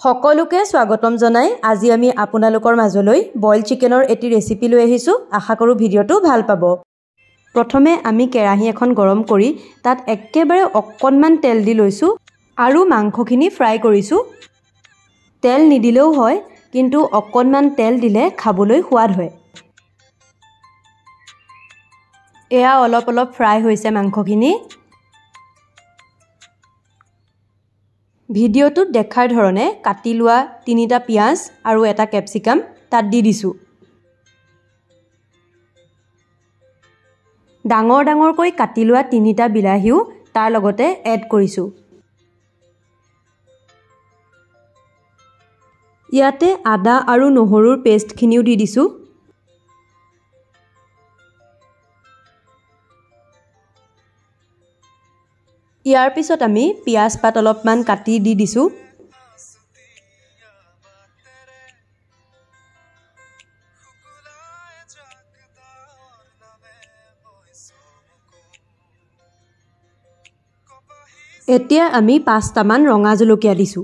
সকলোকে স্বাগতম জনাই আজি আমি আপোনালোকৰ মাজলৈ বইল চিকেনৰ এটি ৰেচিপি লৈ আহিছো। আশা কৰো ভিডিওটো ভাল পাব। প্ৰথমে আমি কেৰাহী এখন গৰম কৰি তাত একেবাৰে অকণমান তেল দি লৈছো আৰু মাংসখিনি ফ্ৰাই কৰিছো। তেল নিদিলেও হয়, কিন্তু অকণমান তেল দিলে খাবলৈ সোৱাদ হয়। এয়া অলপ অলপ ফ্ৰাই হৈছে মাংসখিনি। ভিডিওটোত দেখাৰ ধৰণে কাটি লোৱা 3টা পিয়াজ আৰু এটা ক্যাপসিকাম তাত দি দিছো। ডাঙৰ ডাঙৰকৈ কাটি লোৱা 3টা বিলাহীও তাৰ লগতে এড কৰিছো। ইয়াতে আদা আৰু নহৰুৰ পেষ্টখিনিও দি দিছো। ইয়াৰ পিছত আমি পিয়াজ পাত অলপমান কাটি দি দিছো। এতিয়া আমি 5টামান ৰঙা জলকীয়া দিছো।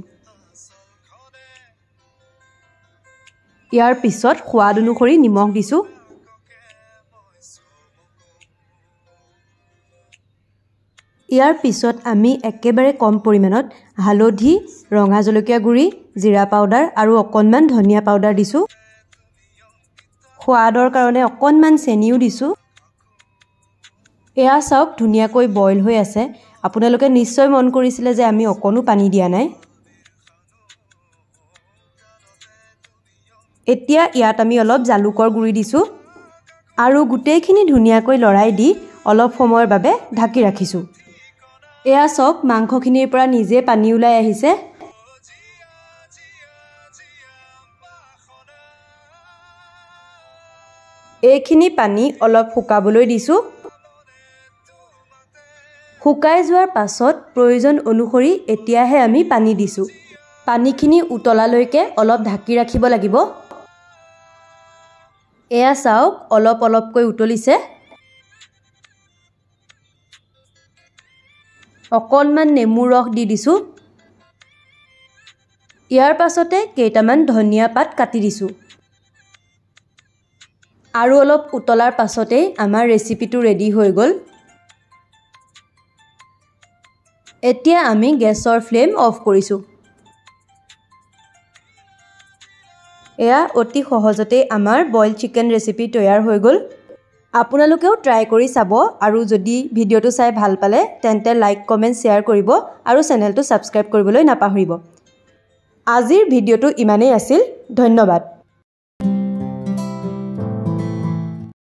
ইয়াৰ পিছত সোৱাদ অনুসৰি নিমখ দিছো। ইয়াৰ পিছত আমি একেবাৰে কম পৰিমাণত হালধি, ৰঙা জলকীয়া গুৰি, জিৰা পাউডাৰ আৰু অকণমান ধনিয়া পাউডাৰ দিছো। সোৱাদৰ কাৰণে অকণমান চেনিও দিছো। এয়া চাওক ধুনীয়াকৈ বইল হৈ আছে। আপোনালোকে নিশ্চয় মন কৰিছিলে যে আমি অকণো পানী দিয়া নাই। এতিয়া ইয়াত আমি অলপ জালুকৰ গুৰি দিছো আৰু গোটেইখিনি ধুনীয়াকৈ লৰাই দি অলপ সময়ৰ বাবে ঢাকি ৰাখিছো। এয়া চাওক মাংসখিনিৰ পৰা নিজে পানী ওলাই আহিছে। এইখিনি পানী অলপ শুকাবলৈ দিছো। শুকাই যোৱাৰ পাছত প্ৰয়োজন অনুসৰি এতিয়াহে আমি পানী দিছো। পানীখিনি উতলালৈকে অলপ ঢাকি ৰাখিব লাগিব। এয়া চাওক অলপ অলপকৈ উতলিছে। অকণমান নেমু ৰস দি দিছো। ইয়াৰ পাছতে কেইটামান ধনিয়া পাত কাটি দিছো। আৰু অলপ উতলাৰ পাছতে আমাৰ ৰেচিপিটো ৰেডি হৈ গ'ল। এতিয়া আমি গেছৰ ফ্লেম অফ কৰিছো। এয়া অতি সহজতে আমাৰ বইল চিকেন ৰেচিপি তৈয়াৰ হৈ গ'ল। আপোনালোকেও ট্ৰাই কৰি চাব আৰু যদি ভিডিওটো চাই ভাল পালে তেন্তে লাইক, কমেন্ট, শ্বেয়াৰ কৰিব আৰু চেনেলটো সাবস্ক্ৰাইব কৰিবলৈ নাপাহৰিব। আজিৰ ভিডিওটো ইমানেই আছিল। ধন্যবাদ।